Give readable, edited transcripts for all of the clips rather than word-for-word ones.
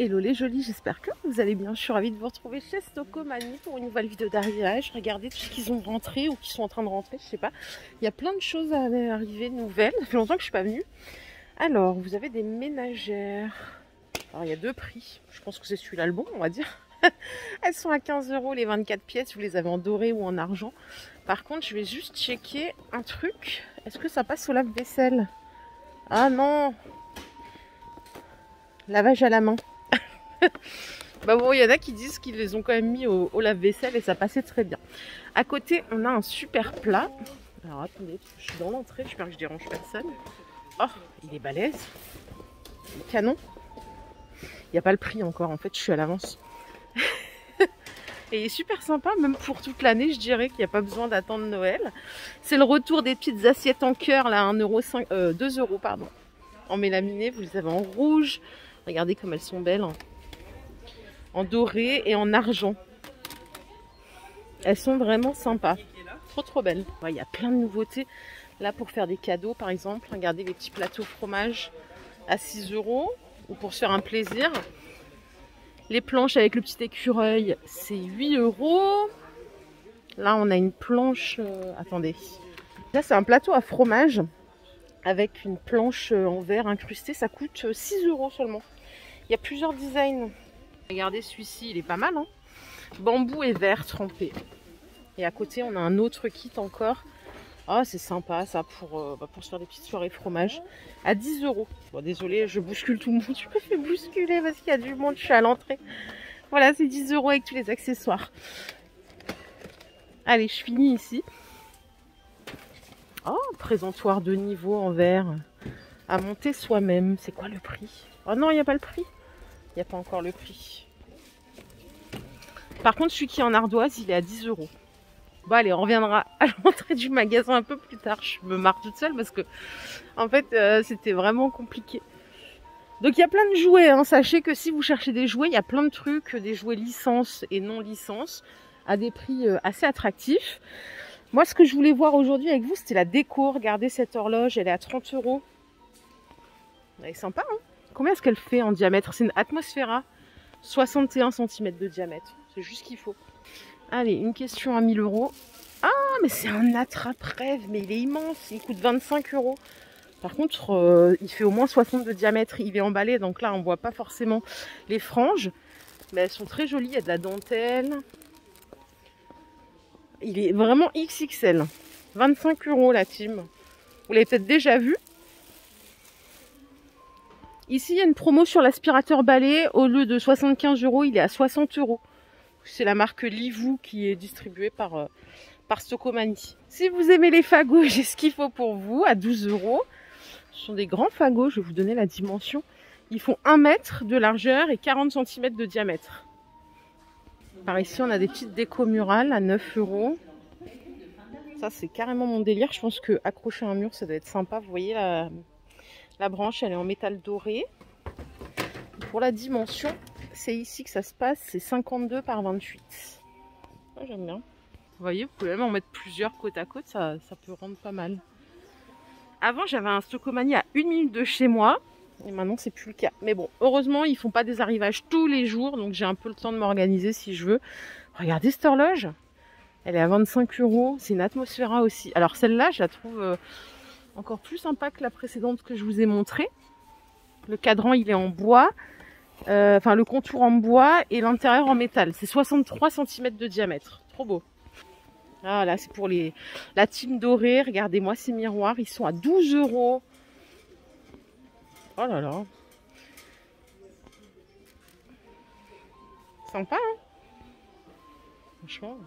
Hello les jolis, j'espère que vous allez bien. Je suis ravie de vous retrouver chez Stocomanie pour une nouvelle vidéo d'arrivage. Regardez tout ce qu'ils ont rentré ou qui sont en train de rentrer, je sais pas. Il y a plein de choses à arriver nouvelles. Ça fait longtemps que je suis pas venue. Alors, vous avez des ménagères. Alors, il y a deux prix. Je pense que c'est celui-là le bon, on va dire. Elles sont à 15 € les 24 pièces. Vous les avez en doré ou en argent. Par contre, je vais juste checker un truc. Est-ce que ça passe au lave-vaisselle? Ah non! Lavage à la main. Bah bon, il y en a qui disent qu'ils les ont quand même mis au lave-vaisselle et ça passait très bien. À côté, on a un super plat. Alors attendez, je suis dans l'entrée, j'espère que je dérange personne. Oh, il est balèze. Il est canon. Il n'y a pas le prix encore, en fait, je suis à l'avance. Et il est super sympa, même pour toute l'année, je dirais qu'il n'y a pas besoin d'attendre Noël. C'est le retour des petites assiettes en cœur, là, 2 €, pardon. En mélaminé, vous les avez en rouge. Regardez comme elles sont belles. En doré et en argent. Elles sont vraiment sympas. Trop trop belles. Ouais, il y a plein de nouveautés. Là pour faire des cadeaux par exemple. Regardez les petits plateaux fromage à 6 € ou pour se faire un plaisir. Les planches avec le petit écureuil, c'est 8 €. Là on a une planche... attendez. Là c'est un plateau à fromage avec une planche en verre incrustée. Ça coûte 6 € seulement. Il y a plusieurs designs. Regardez celui-ci, il est pas mal, hein. Bambou et verre trempé. Et à côté, on a un autre kit encore. Ah, c'est sympa ça pour se faire des petites soirées fromage. À 10 €. Bon, désolé, je bouscule tout le monde. Je me fais bousculer parce qu'il y a du monde. Je suis à l'entrée. Voilà, c'est 10 € avec tous les accessoires. Allez, je finis ici. Oh, présentoir de niveau en verre. À monter soi-même. C'est quoi le prix? Oh non, il n'y a pas le prix. Il n'y a pas encore le prix. Par contre, celui qui est en ardoise, il est à 10 €. Bon, allez, on reviendra à l'entrée du magasin un peu plus tard. Je me marre toute seule parce que, en fait, c'était vraiment compliqué. Donc, il y a plein de jouets, hein. Sachez que si vous cherchez des jouets, il y a plein de trucs, des jouets licence et non licence, à des prix assez attractifs. Moi, ce que je voulais voir aujourd'hui avec vous, c'était la déco. Regardez cette horloge, elle est à 30 €. Elle est sympa, hein. Combien est-ce qu'elle fait en diamètre? C'est une Atmosphera, 61 cm de diamètre. C'est juste ce qu'il faut. Allez, une question à 1000 €. Ah, mais c'est un attrape-rêve, mais il est immense. Il coûte 25 €. Par contre, il fait au moins 60 de diamètre. Il est emballé, donc là, on ne voit pas forcément les franges. Mais elles sont très jolies. Il y a de la dentelle. Il est vraiment XXL. 25 € la team. Vous l'avez peut-être déjà vu. Ici, il y a une promo sur l'aspirateur balai. Au lieu de 75 €, il est à 60 €. C'est la marque Livou qui est distribuée par Stocomanie. Si vous aimez les fagots, j'ai ce qu'il faut pour vous à 12 €. Ce sont des grands fagots, je vais vous donner la dimension. Ils font 1 mètre de largeur et 40 cm de diamètre. Par ici, on a des petites décos murales à 9 €. Ça, c'est carrément mon délire. Je pense que accrocher un mur, ça doit être sympa. Vous voyez la branche, elle est en métal doré. Pour la dimension, c'est ici que ça se passe. C'est 52 par 28. Ah, j'aime bien. Vous voyez, vous pouvez même en mettre plusieurs côte à côte. Ça peut rendre pas mal. Avant, j'avais un Stocomanie à 1 minute de chez moi. Et maintenant, c'est plus le cas. Mais bon, heureusement, ils font pas des arrivages tous les jours. Donc, j'ai un peu le temps de m'organiser si je veux. Regardez cette horloge. Elle est à 25 €. C'est une Atmosphera aussi. Alors, celle-là, je la trouve encore plus sympa que la précédente que je vous ai montrée. Le cadran, il est en bois. Enfin, le contour en bois et l'intérieur en métal. C'est 63 cm de diamètre. Trop beau. Ah là, c'est pour la team dorée. Regardez-moi ces miroirs. Ils sont à 12 €. Oh là là. Sympa, hein? Franchement.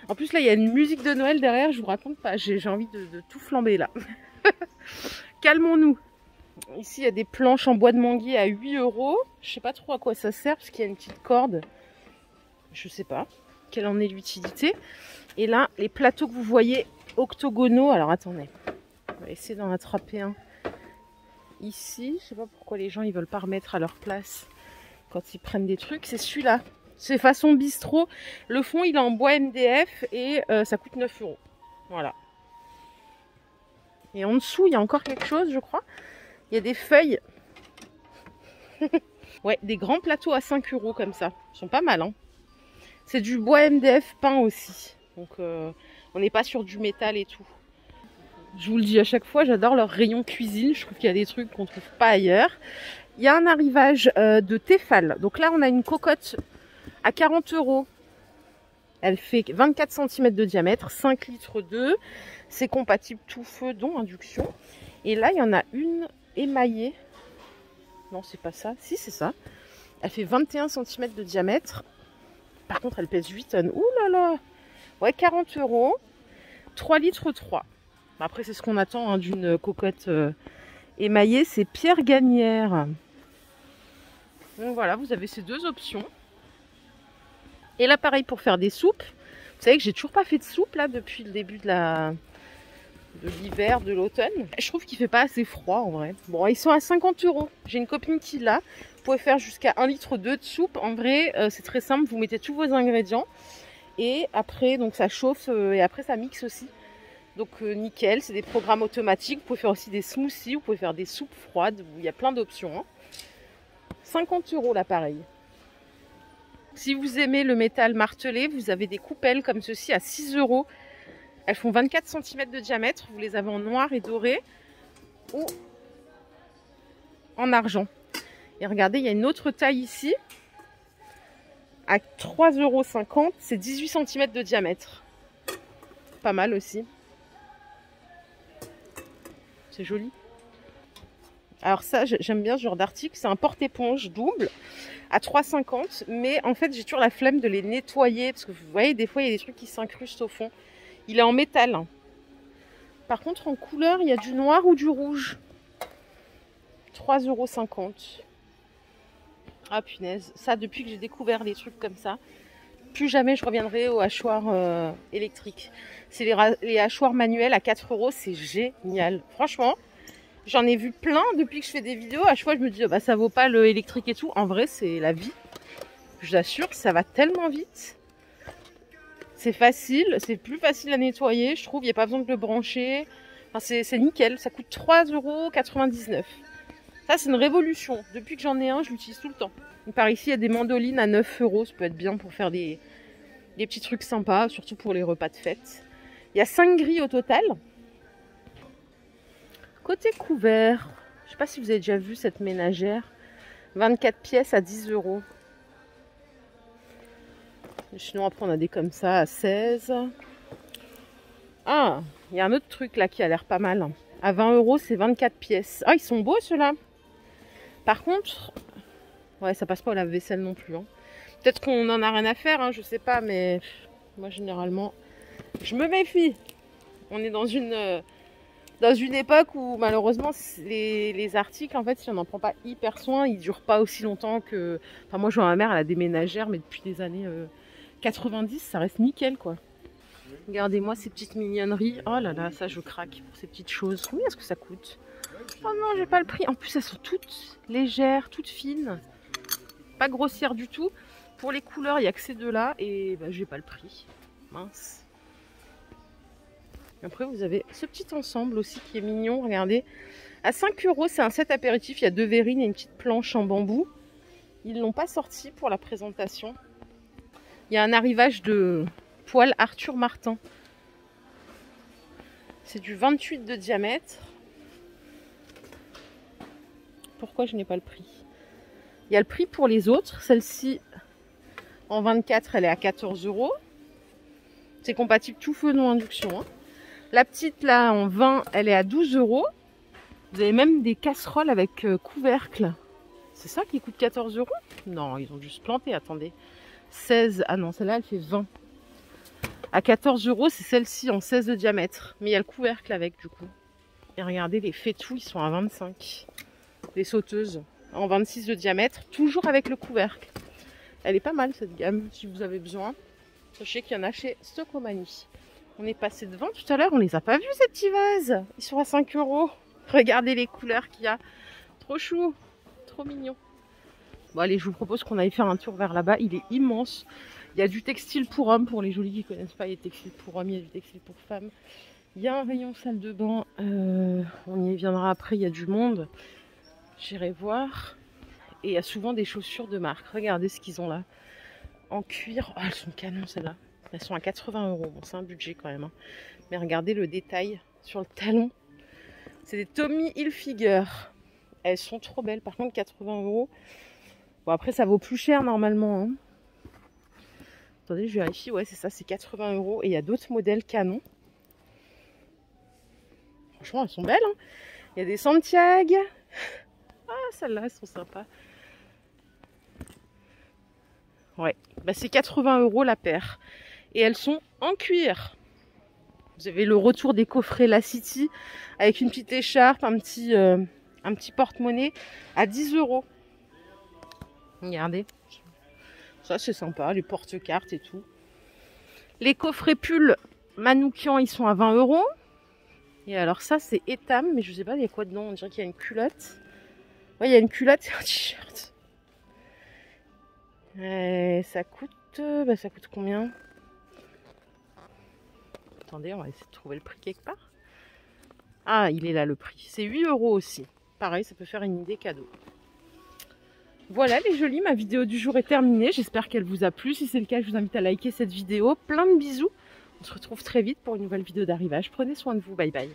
En plus, là, il y a une musique de Noël derrière. Je vous raconte pas. J'ai envie de tout flamber, là. Calmons-nous. Ici, il y a des planches en bois de manguier à 8 €. Je sais pas trop à quoi ça sert, parce qu'il y a une petite corde. Je sais pas quelle en est l'utilité. Et là, les plateaux que vous voyez octogonaux. Alors, attendez. On va essayer d'en attraper un. Ici, je sais pas pourquoi les gens ils veulent pas remettre à leur place quand ils prennent des trucs. C'est celui-là. C'est façon bistrot. Le fond, il est en bois MDF et ça coûte 9 €. Voilà. Et en dessous, il y a encore quelque chose, je crois. Il y a des feuilles. Ouais, des grands plateaux à 5 € comme ça. Ils sont pas mal, hein. C'est du bois MDF peint aussi. Donc on n'est pas sur du métal et tout. Je vous le dis à chaque fois, j'adore leur rayon cuisine. Je trouve qu'il y a des trucs qu'on ne trouve pas ailleurs. Il y a un arrivage de Tefal. Donc là, on a une cocotte à 40 €. Elle fait 24 cm de diamètre, 5 litres d'eau. C'est compatible tout feu, dont induction. Et là, il y en a une émaillée. Non, c'est pas ça. Si, c'est ça. Elle fait 21 cm de diamètre. Par contre, elle pèse 8 tonnes. Ouh là là. Ouais, 40 €. 3 litres 3. Après, c'est ce qu'on attend hein, d'une cocotte émaillée. C'est Pierre Gagnère. Donc voilà, vous avez ces deux options. Et là, pareil, pour faire des soupes. Vous savez que j'ai toujours pas fait de soupe là depuis le début de l'hiver, de l'automne. Je trouve qu'il fait pas assez froid en vrai. Bon, ils sont à 50 €. J'ai une copine qui l'a. Vous pouvez faire jusqu'à 1,2 litre de soupe. En vrai, c'est très simple. Vous mettez tous vos ingrédients. Et après, donc ça chauffe et après ça mixe aussi. Donc nickel, c'est des programmes automatiques. Vous pouvez faire aussi des smoothies, vous pouvez faire des soupes froides. Il y a plein d'options. Hein. 50 € l'appareil. Si vous aimez le métal martelé, vous avez des coupelles comme ceci à 6 €. Elles font 24 cm de diamètre. Vous les avez en noir et doré ou en argent. Et regardez, il y a une autre taille ici. À 3,50 €, c'est 18 cm de diamètre. Pas mal aussi. C'est joli. Alors ça, j'aime bien ce genre d'article. C'est un porte-éponge double à 3,50 €. Mais en fait, j'ai toujours la flemme de les nettoyer. Parce que vous voyez, des fois, il y a des trucs qui s'incrustent au fond. Il est en métal. Par contre, en couleur, il y a du noir ou du rouge. 3,50 €. Ah punaise, ça depuis que j'ai découvert les trucs comme ça, plus jamais je reviendrai aux hachoirs électriques. C'est les hachoirs manuels à 4 €, c'est génial. Franchement, j'en ai vu plein depuis que je fais des vidéos. À chaque fois, je me dis, oh, bah, ça vaut pas le électrique et tout. En vrai, c'est la vie. Je vous assure, ça va tellement vite. C'est facile, c'est plus facile à nettoyer, je trouve. Il n'y a pas besoin de le brancher. Enfin, c'est nickel, ça coûte 3,99 €. Ça, c'est une révolution. Depuis que j'en ai un, je l'utilise tout le temps. Par ici, il y a des mandolines à 9 €. Ça peut être bien pour faire des petits trucs sympas, surtout pour les repas de fête. Il y a 5 grilles au total. Côté couvert, je ne sais pas si vous avez déjà vu cette ménagère. 24 pièces à 10 €. Sinon, après, on a des comme ça à 16 €. Ah, il y a un autre truc là qui a l'air pas mal. À 20 €, c'est 24 pièces. Ah, ils sont beaux ceux-là. Par contre, ouais, ça passe pas au lave-vaisselle non plus. Hein. Peut-être qu'on en a rien à faire, hein, je sais pas, mais moi généralement, je me méfie. On est dans une époque où malheureusement les articles, en fait, si on n'en prend pas hyper soin, ils durent pas aussi longtemps que. Enfin, moi, je vois ma mère, elle a des ménagères, mais depuis les années 90, ça reste nickel, quoi. Regardez-moi ces petites mignonneries. Oh là là, ça je craque pour ces petites choses. Combien est-ce que ça coûte? Oh non, j'ai pas le prix. En plus, elles sont toutes légères, toutes fines. Pas grossières du tout. Pour les couleurs, il n'y a que ces deux-là. Et bah, j'ai pas le prix. Mince. Et après, vous avez ce petit ensemble aussi qui est mignon. Regardez. À 5 €, c'est un set apéritif. Il y a 2 verrines et une petite planche en bambou. Ils ne l'ont pas sorti pour la présentation. Il y a un arrivage de poêle Arthur Martin. C'est du 28 de diamètre. Pourquoi je n'ai pas le prix? Il y a le prix pour les autres. Celle-ci, en 24, elle est à 14 €. C'est compatible tout feu, non induction. Hein. La petite, là, en 20, elle est à 12 €. Vous avez même des casseroles avec couvercle. C'est ça qui coûte 14 €? Non, ils ont dû se planter, attendez. 16, ah non, celle-là, elle fait 20. À 14 €, c'est celle-ci en 16 de diamètre. Mais il y a le couvercle avec, du coup. Et regardez, les fétous, ils sont à 25. Les sauteuses, en 26 de diamètre, toujours avec le couvercle. Elle est pas mal, cette gamme, si vous avez besoin. Sachez qu'il y en a chez Stockomanie. On est passé devant tout à l'heure, on les a pas vus, ces petits vases. Ils sont à 5 €. Regardez les couleurs qu'il y a. Trop chou, trop mignon. Bon, allez, je vous propose qu'on aille faire un tour vers là-bas. Il est immense. Il y a du textile pour hommes, pour les jolis qui ne connaissent pas les textiles pour hommes, il y a du textile pour femmes. Il y a un rayon salle de bain, on y viendra après, il y a du monde. J'irai voir. Et il y a souvent des chaussures de marque. Regardez ce qu'ils ont là. En cuir. Oh, elles sont canons celles-là. Elles sont à 80 €. Bon, c'est un budget quand même. Hein. Mais regardez le détail sur le talon. C'est des Tommy Hilfiger. Elles sont trop belles. Par contre, 80 €. Bon, après, ça vaut plus cher normalement. Hein. Attendez, je vérifie. Ouais, c'est ça, c'est 80 €. Et il y a d'autres modèles canons. Franchement, elles sont belles. Hein. Il y a des Santiago. Ah, celles-là, elles sont sympas. Ouais, bah, c'est 80 € la paire. Et elles sont en cuir. Vous avez le retour des coffrets La City avec une petite écharpe, un petit porte-monnaie à 10 €. Regardez. Ça, c'est sympa, les porte-cartes et tout. Les coffrets pulls Manoukian, ils sont à 20 €. Et alors ça, c'est Etam, mais je sais pas, il y a quoi dedans. On dirait qu'il y a une culotte. Ouais, il y a une culotte et un t-shirt. Ça coûte combien? Attendez, on va essayer de trouver le prix quelque part. Ah, il est là le prix. C'est 8 € aussi. Pareil, ça peut faire une idée cadeau. Voilà les jolis, ma vidéo du jour est terminée. J'espère qu'elle vous a plu. Si c'est le cas, je vous invite à liker cette vidéo. Plein de bisous. On se retrouve très vite pour une nouvelle vidéo d'arrivage. Prenez soin de vous. Bye bye.